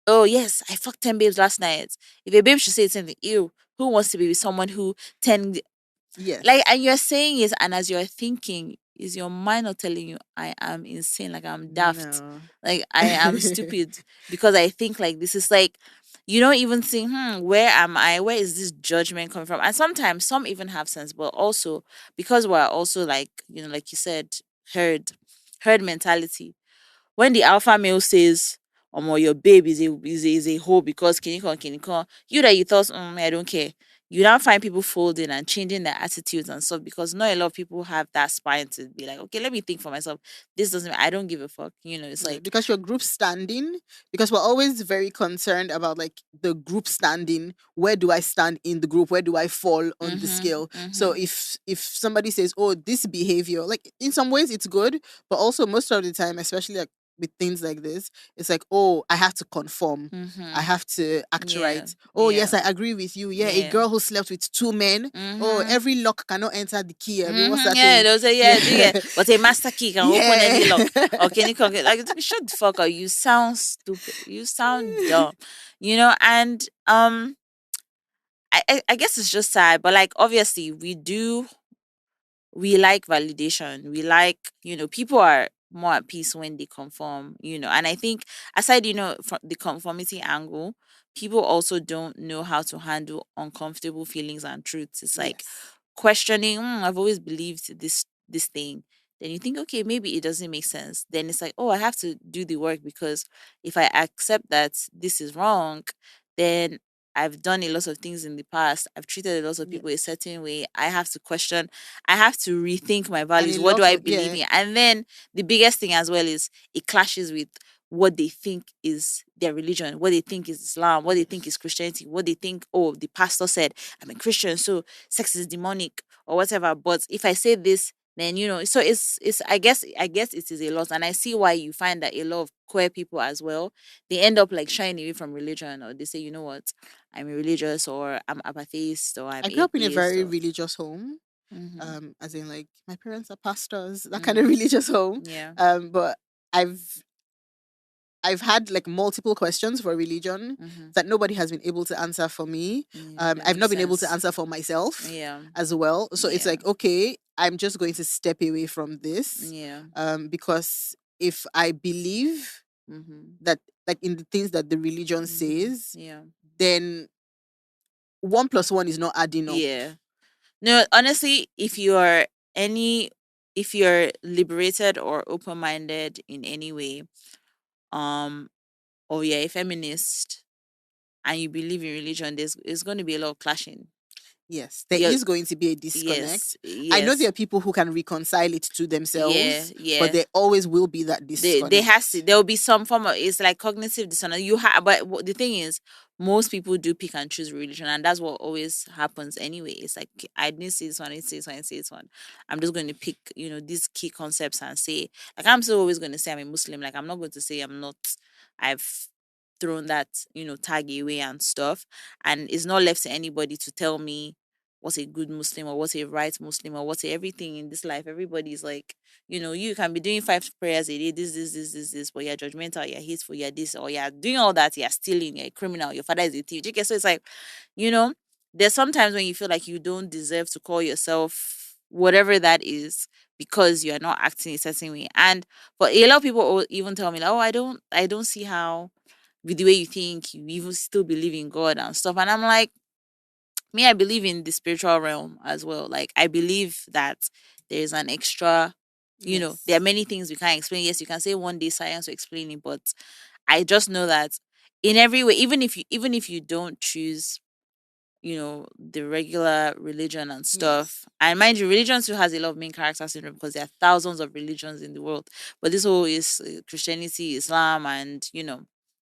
oh yes, I fucked 10 babes last night. If a babe should say something, ew, who wants to be with someone who 10, like, Yes. and you're saying it, and as you're thinking, is your mind not telling you, I am insane, like I'm daft, No. like I am stupid, because I think like this? Is like, you don't even think, where am I? Where is this judgment coming from? And sometimes some even have sense, but also because we're also like, like you said, herd, herd mentality. When the alpha male says, your babe is a hoe because kinikon, you that you thought, I don't care. You now find people folding and changing their attitudes and stuff, because not a lot of people have that spine to be like, okay, let me think for myself. This doesn't, I don't give a fuck. It's Yeah, like, because your group standing, because we're always very concerned about, like, the group standing. Where do I stand in the group? Where do I fall on the scale? So if somebody says, oh, this behavior, like, in some ways it's good, but also most of the time, especially like with things like this, it's like, oh, I have to conform. I mm-hmm. have to act Yeah, right. Oh yes, yeah, I agree with you. Yeah, a yeah. girl who slept with two men. Oh, Mm-hmm. every lock cannot enter the key. I mean, what's that Yeah, thing? they'll say, yeah, do you Yeah. get, but a master key can open any Yeah. lock. Or can you like, shut the fuck up? You sound stupid. You sound dumb. And I guess it's just sad, but like obviously we like validation. We like, people are more at peace when they conform, and I think aside, from the conformity angle, people also don't know how to handle uncomfortable feelings and truths. It's like Yes. questioning, I've always believed this thing. Then you think, okay, maybe it doesn't make sense. Then it's like, oh, I have to do the work, because if I accept that this is wrong, then I've done a lot of things in the past. I've treated a lot of people a Yes. certain way. I have to question, I have to rethink my And a values. What do lot I of, believe yeah. in? And then the biggest thing as well is it clashes with what they think is their religion, what they think is Islam, what they think is Yes. Christianity, what they think, oh, the pastor said, I'm a Christian, so sex is demonic or whatever. But if I say this, then so it's I guess it is a lot. And I see why you find that a lot of queer people as well, they end up like shying away from religion, or they say, you know what, I'm religious, or I'm apatheist, or I'm I grew up in a atheist, very or religious home. mm-hmm. As in, like, my parents are pastors, that kind of Mm, religious home. yeah. But I've I've had, like, multiple questions for religion Mm-hmm. that nobody has been able to answer for me. Yeah, that I've makes not been able to sense. answer for myself Yeah. as well. So it's Yeah. like, okay, I'm just going to step away from this, Yeah. because if I believe Mhm. that, like, in the things that the religion Mhm. says, Yeah. then one plus one is not adding up. Yeah. No, honestly, any if you're liberated or open-minded in any way, um or you're a feminist and you believe in religion, there's going to be a lot of clashing. Yes, there Yeah. is going to be a Yes. disconnect. I know there Yes. are people who can reconcile it to Yeah. themselves, but Yeah. there always will be that They has to, disconnect. there will be some form of, it's like cognitive dissonance. You have, but the thing is, most people do pick and choose religion, and that's what always happens anyway. It's like, I didn't see this one, I didn't see this one, I didn't see this one. I'm just going to pick, these key concepts and say, like, I'm still always going to say I'm a Muslim. Like, I'm not going to say I'm not. I've thrown that, tag away and stuff, and it's not left to anybody to tell me what's a good Muslim or what's a right Muslim or what's everything in this life. Everybody's like, you can be doing 5 prayers a day, this, but you're judgmental, you're hateful, you're this, or you're doing all that, you're stealing, you're a criminal, your father is a thief. Okay, so it's like, you know, there's sometimes when you feel like you don't deserve to call yourself whatever that is because you're not acting a certain way. And but a lot of people even tell me like, oh, I don't see how with the way you think, you even still believe in God and stuff. And I'm like, me, I believe in the spiritual realm as well. Like, I believe that there's an extra, there are Yes. many things we can't explain. Yes, you can say one day science will explain it, but I just know that in every way, even if you don't choose, the regular religion and stuff. Yes. And mind you, religion still has a lot of main character syndrome because there are thousands of religions in the world. But this whole is Christianity, Islam, and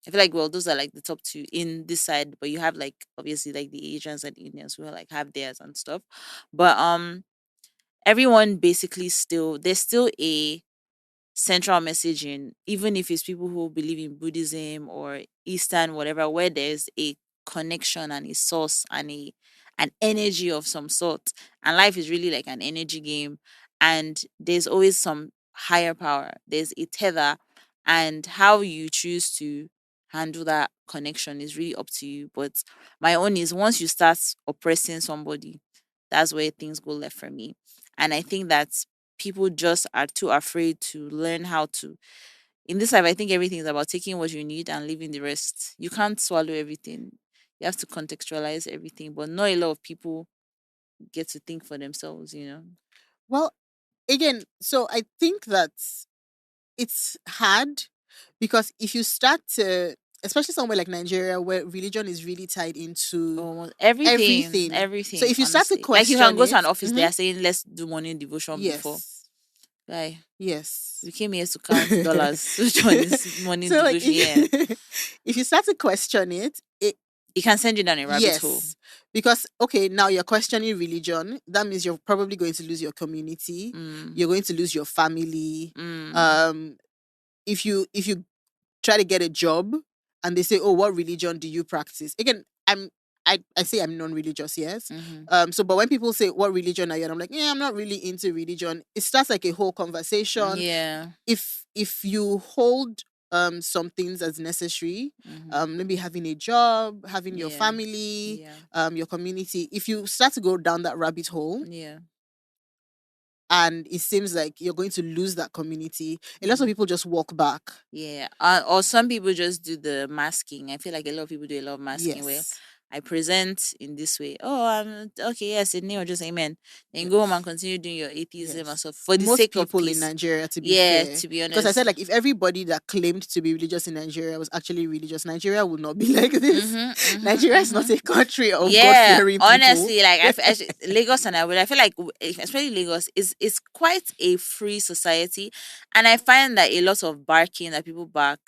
I feel like, well, those are like the top two in this side. But you have like obviously like the Asians and Indians who are like have theirs and stuff. But everyone basically still there's still a central messaging, even if it's people who believe in Buddhism or Eastern, whatever, where there's a connection and a source and an energy of some sort. And life is really like an energy game. And there's always some higher power. There's a tether. And how you choose to handle that connection is really up to you. But my own is once you start oppressing somebody, that's where things go left for me. And I think that people just are too afraid to learn how to. In this life, I think everything is about taking what you need and leaving the rest. You can't swallow everything. You have to contextualize everything, but not a lot of people get to think for themselves. Well, again, so I think that it's hard because if you start to, especially somewhere like Nigeria where religion is really tied into Almost everything, everything. So everything, if you start to honestly. Like you can question go to it, an office, they are saying, let's do morning devotion before. yes, Guy, yes. we came here to count dollars. Which one is morning So like devotion? Yeah. if if you start to question it, It can send you down a rabbit hole. yes, because okay, now you're questioning religion. That means you're probably going to lose your community. Mm, You're going to lose your family. mm, Um, if you try to get a job and they say, "Oh, what religion do you practice?" Again, I say I'm non-religious, yes. mm-hmm. So but when people say, "What religion are you?" and I'm like, "Yeah, I'm not really into religion." It starts like a whole conversation. Yeah. If you hold some things as necessary, Mm-hmm. maybe having a job, having your Yeah. family, Yeah. your community, if you start to go down that rabbit hole Yeah. and it seems like you're going to lose that community, a lot of Mm. people just walk back. Yeah. Or some people just do the masking. I feel like a lot of people do a lot of masking where Yes. I present in this way. Oh, I'm okay. Yes, in name of just amen. Then go home and Yes. continue doing your atheism and Yes. stuff for the Most sake of people in peace. Nigeria, to be Yeah, fair, to be because I honest. said, like, if everybody that claimed to be religious in Nigeria was actually religious, Nigeria would not be like this. Mm-hmm, Nigeria is mm-hmm, not mm-hmm. a country of God Yeah, fearing people. honestly, like Lagos and I feel like especially Lagos is quite a free society, and I find that a lot of barking that people bark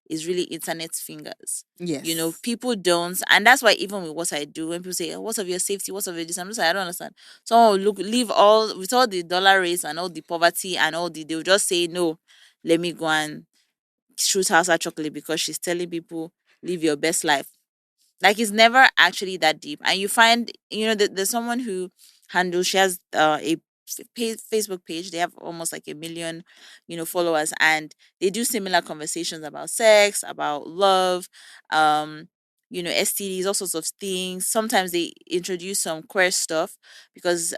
is really internet fingers. Yes. People don't, and that's why even with what I do, when people say, oh, "What's of your safety? What's of your this?" I'm just like, I don't understand. Someone will leave all with all the dollar rates and all the poverty and all they'll just say no. Let me go and shoot Hausa Chocolate because she's telling people live your best life. Like it's never actually that deep. And you find, that there's someone who handles, she has a Facebook page. They have almost like 1 million, followers, and they do similar conversations about sex, about love, STDs, all sorts of things. Sometimes they introduce some queer stuff because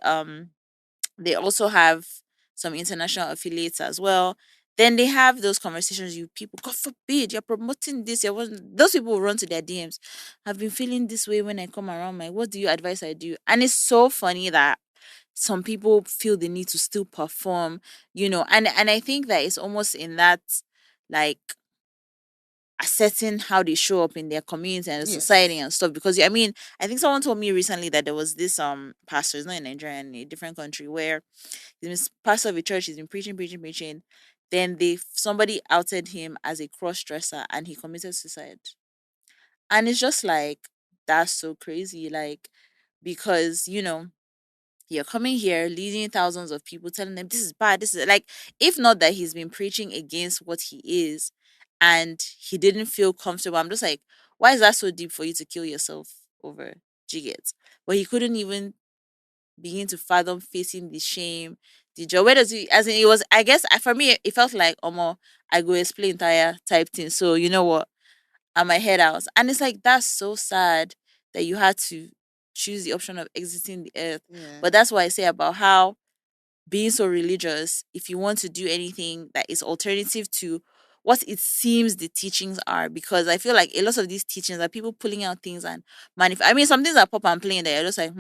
They also have some international affiliates as well. Then they have those conversations with people. God forbid you're promoting this. Those people will run to their DMs. I've been feeling this way when I come around. My, what do you advise I do? And it's so funny that some people feel the need to still perform, and I think that it's almost in that, like, assessing how they show up in their community and the society Yes. and stuff. Because I mean, I think someone told me recently that there was this pastor, it's not in Nigeria, in a different country, where this pastor of a church has been preaching, preaching, preaching. Then somebody outed him as a cross dresser and he committed suicide. And it's just like, that's so crazy. Like, because you're coming here leading thousands of people, telling them this is bad, this is like, if not that he's been preaching against what he is and he didn't feel comfortable. I'm just like, why is that so deep for you to kill yourself over? Do you get? But he couldn't even begin to fathom facing the shame, the joy. Where does he, as in, it was, I guess, for me, it felt like, I go explain entire type thing. So, you know what? I'm my head out. And it's like, that's so sad that you had to choose the option of exiting the earth. Yeah. But that's why I say about how being so religious, if you want to do anything that is alternative to what it seems the teachings are, because I feel like a lot of these teachings are people pulling out things and I mean, some things are pop and playing that you're just like,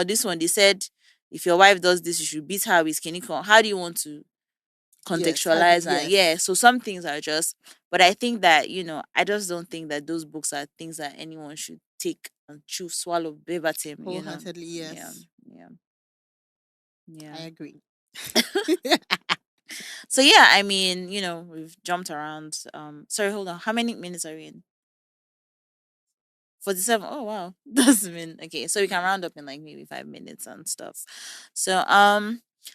this one, they said, if your wife does this, you should beat her with skinny corn. How do you want to Yes. How do contextualize? And yeah, yes. so some things are just, but I think that, I just don't think that those books are things that anyone should take and chew, swallow verbatim, Wholeheartedly Yeah, yes. yeah, I yeah. agree. So yeah, I mean, we've jumped around. Sorry, hold on. How many minutes are we in? 47. Oh wow. Doesn't mean okay. So we can round up in like maybe 5 minutes and stuff. So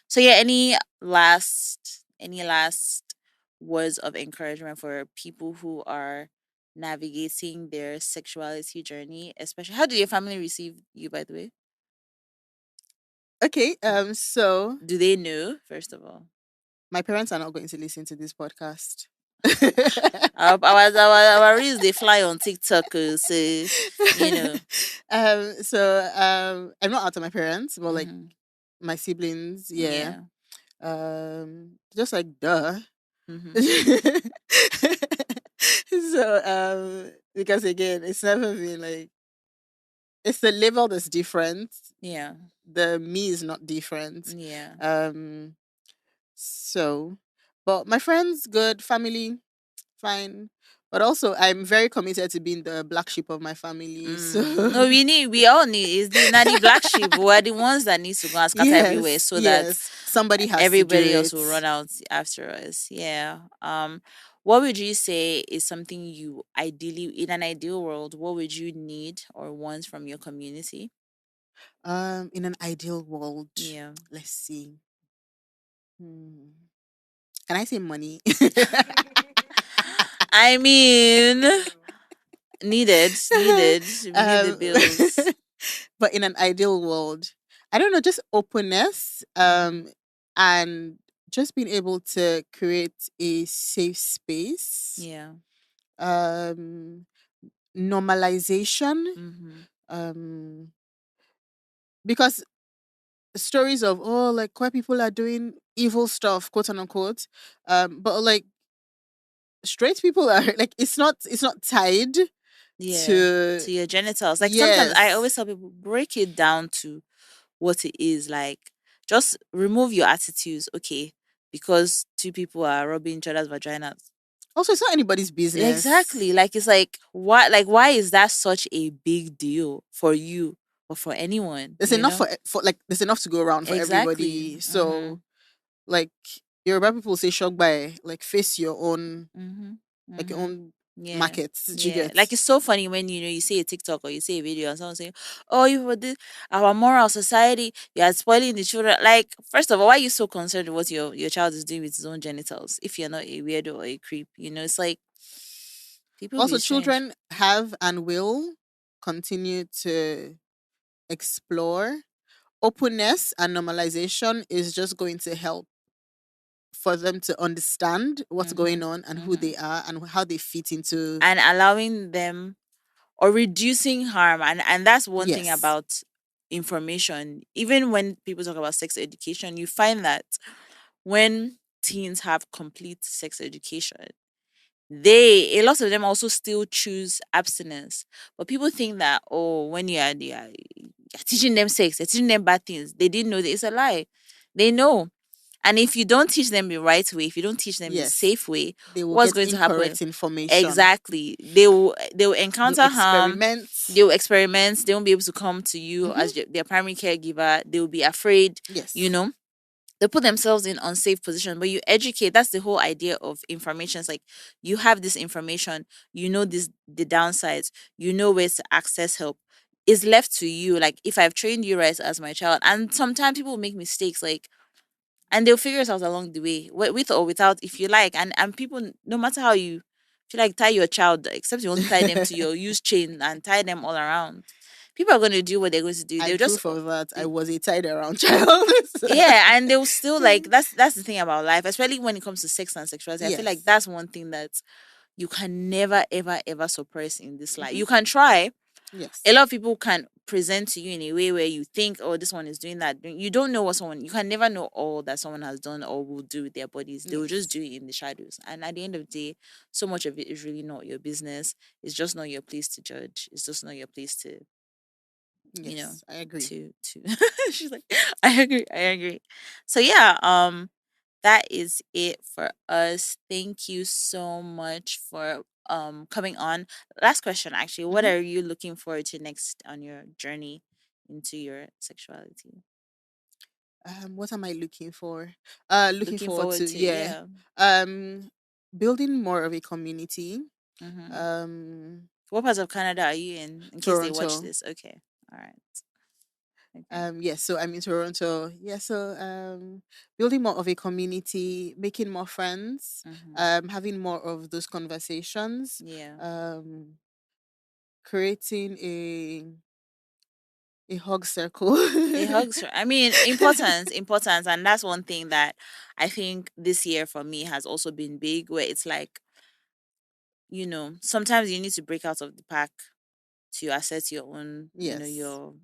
so yeah, any last words of encouragement for people who are navigating their sexuality journey, especially how did your family receive you, by the way? Okay. So Do they know, first of all? my parents are not going to listen to this podcast. Our reels they fly on TikTok, so you know. I'm not out of my parents, but like Mm-hmm. my siblings, yeah. Yeah. Just like duh. Mm-hmm. So because again, it's never been like it's the level that's different. Yeah. The me is not different. Yeah. Um so but my friends good, family fine. But also I'm very committed to being the black sheep of my family. No, So we all need is the now the black sheep. We're the ones that needs to go and scatter everywhere yes, so that yes. Somebody has to do everybody else it. will run out after us. Yeah. What would you say is something you ideally, in an ideal world, what would you need or want from your community? In an ideal world, Yeah. let's see. Hmm. Can I say money? I mean, needed. We need the um, bills. but in an ideal world, I don't know, just openness, Mm-hmm. and just being able to create a safe space, Yeah. um, normalization, Mm-hmm. um, because stories of like queer people are doing evil stuff, quote unquote, but like straight people are like it's not tied Yeah. to To your genitals. Like sometimes I yes. always tell people break it down to what it is. Like just remove your attitudes, okay? Because two people are rubbing each other's vaginas. Also, it's not anybody's business. Exactly. Like it's like why is that such a big deal for you or for anyone, There's you enough know? for like there's enough to go around for Exactly. everybody. Mm-hmm. So like Yoruba people say shog by like face your own Mm-hmm. like your Mm-hmm. own Yeah. market. Do you Yeah. get? Like it's so funny when you see a TikTok or you see a video and someone saying, oh, you for this our moral society, you are spoiling the children. Like, first of all, why are you so concerned with what your child is doing with his own genitals if you're not a weirdo or a creep? It's like people be Also, strange. children have and will continue to explore. Openness and normalization is just going to help for them to understand what's Mm-hmm. going on and who Mm-hmm. they are and how they fit into And allowing them or reducing harm, and that's one thing yes. about information. Even when people talk about sex education, you find that when teens have complete sex education, a lot of them also still choose abstinence. But people think that, oh, when you're teaching them sex, you're teaching them bad things. They didn't know that it's a lie. They know. And if you don't teach them the right way, if you don't teach them the Yes. safe way, They will what's get going to happen? incorrect information. Exactly. They will They'll encounter harm. experiment. They will experiment. They won't be able to come to you Hmm. as their primary caregiver. They will be afraid, you Yes. know. They put themselves in unsafe position. But you educate. That's the whole idea of information. It's like you have this information, you know this the downsides, you know where to access help. It's left to you. Like if I've trained you right as my child, and sometimes people make mistakes, like and they'll figure it out along the way, with or without, if you like. And people, no matter how you feel like tie your child, except you want to tie them to your use chain and tie them all around, people are going to do what they're going to do. They'll And just proof of that, I they, was a tied around child. yeah, and they'll still like that's the thing about life, especially when it comes to sex and sexuality. I feel like Yes. that's one thing that you can never ever ever suppress in this life. Hmm. You can try. A Yes. lot of people can present to you in a way where you think, oh, this one is doing that. You don't know what someone, you can never know all that someone has done or will do with their bodies. They will just Yes. do it in the shadows. And at the end of the day, so much of it is really not your business. It's just not your place to judge. It's just not your place to, you know, Yes. I agree. to she's like, I agree, I agree. So yeah, that is it for us. Thank you so much for coming on. Last question actually. What Hmm. are you looking forward to next on your journey into your sexuality? What am I looking for? Looking Looking forward forward to, to, yeah. yeah. Um, building more of a community. Mm-hmm. Um, What part of Canada are you in case they watch Toronto. this? Okay. All right. Okay. Yes, so I'm in Toronto. Yeah, so building more of a community, making more friends, Mm-hmm. having more of those conversations, Yeah. um, creating a hug circle. It hugs her. I mean, importance, importance. And that's one thing that I think this year for me has also been big, where it's like, sometimes you need to break out of the pack to assert your own, Yes. your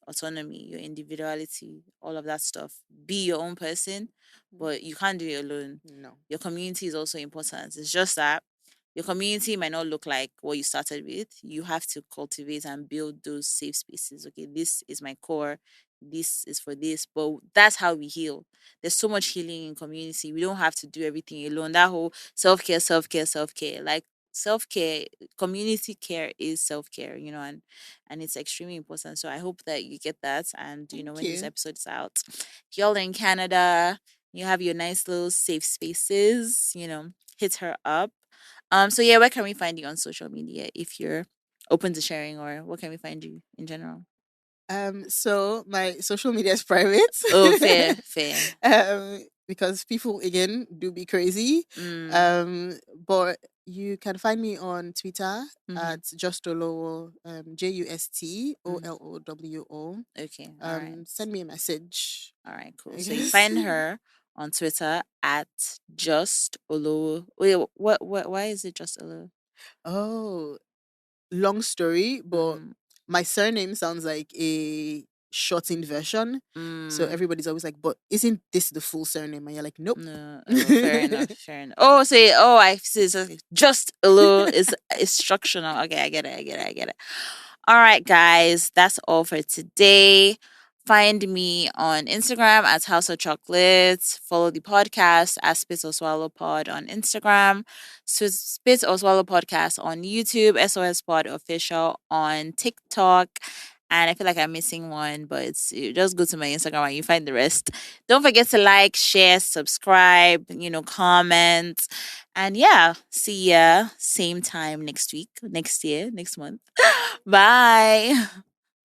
autonomy, your individuality, all of that stuff. Be your own person, but you can't do it alone. No. Your community is also important. It's just that your community might not look like what you started with. You have to cultivate and build those safe spaces. Okay, this is my core. This is for this, but that's how we heal. There's so much healing in community. We don't have to do everything alone. That whole self care, self care, self care. Like self care, community care is self care. And it's extremely important. So I hope that you get that. And Thank when this you. episode is out, if y'all are in Canada, you have your nice little safe spaces. Hit her up. So yeah, where can we find you on social media if you're open to sharing, or what can we find you in general? So my social media is private. Oh, fair, fair. Because people again do be crazy. Mm, Um, but you can find me on Twitter mm-hmm, at Justolowo, mm. JUSTOLOWO. Okay, all right. Send me a message, All right, cool. I So you guess. find her on Twitter at just Olo. Wait, what? Why is it just Olo? Oh, long story, but Mm, my surname sounds like a shortened version. So mm, everybody's always like, but isn't this the full surname? And you're like, nope. no. Oh, fair enough. Fair enough. Oh, say. Oh, I see. So just Olo is instructional. Okay, I get it. I get it. I get it. All right, guys, that's all for today. Find me on Instagram at Hausa Chocolate. Follow the podcast at Spit or Swallow Pod on Instagram. Spit or Swallow Podcast on YouTube. SOS Pod Official on TikTok. And I feel like I'm missing one, but you just go to my Instagram and you find the rest. Don't forget to like, share, subscribe, comment. And yeah, see ya same time next week, next year, next month. Bye.